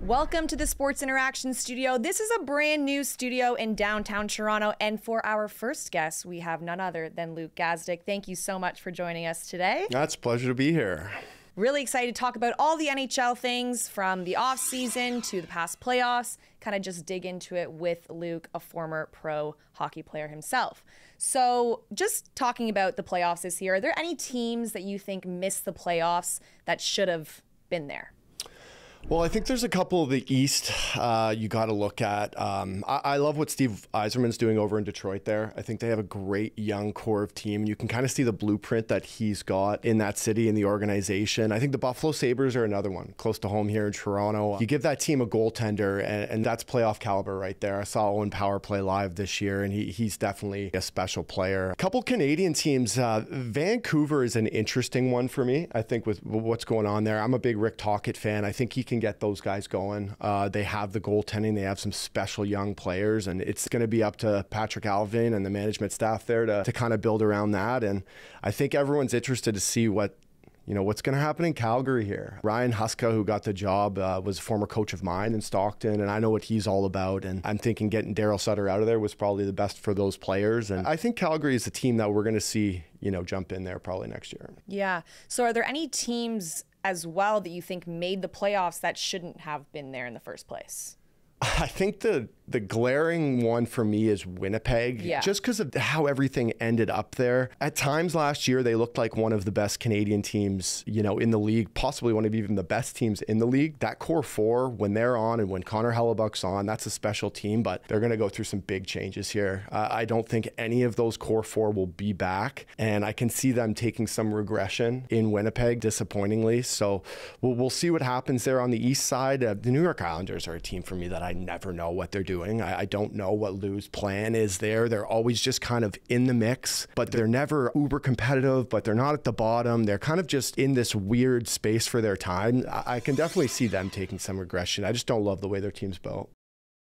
Welcome to the Sports Interaction Studio. This is a brand new studio in downtown Toronto, and for our first guest, we have none other than Luke Gazdic. Thank you so much for joining us today. It's a pleasure to be here. Really excited to talk about all the NHL things from the off season to the past playoffs, kind of just dig into it with Luke, a former pro hockey player himself. So just talking about the playoffs this year, are there any teams that you think missed the playoffs that should have been there? Well, I think there's a couple of the East you got to look at. I love what Steve Yzerman's doing over in Detroit there. I think they have a great young core of team. You can kind of see the blueprint that he's got in that city and the organization. I think the Buffalo Sabres are another one, close to home here in Toronto. You give that team a goaltender, and that's playoff caliber right there. I saw Owen Power play live this year, and he's definitely a special player. A couple Canadian teams. Vancouver is an interesting one for me, I think, with what's going on there. I'm a big Rick Tocchet fan. I think he can get those guys going. They have the goaltending. They have some special young players, and it's going to be up to Patrick Alvin and the management staff there to kind of build around that. And I think everyone's interested to see what's going to happen in Calgary here. Ryan Huska, who got the job, was a former coach of mine in Stockton, and I know what he's all about. And I'm thinking getting Daryl Sutter out of there was probably the best for those players. And I think Calgary is a team that we're going to see, jump in there probably next year. Yeah. So are there any teams as well that you think made the playoffs that shouldn't have been there in the first place? I think the glaring one for me is Winnipeg, just because of how everything ended up there. At times last year, they looked like one of the best Canadian teams, in the league, possibly one of even the best teams in the league. That core four, when they're on and when Connor Hellebuck's on, that's a special team, but they're going to go through some big changes here. I don't think any of those core four will be back, and I can see them taking some regression in Winnipeg, disappointingly. So we'll see what happens there on the east side. The New York Islanders are a team for me that I never know what they're doing. I don't know what Lou's plan is there. They're always just kind of in the mix, but they're never uber competitive, but they're not at the bottom. They're kind of just in this weird space for their time. I can definitely see them taking some regression. I just don't love the way their team's built.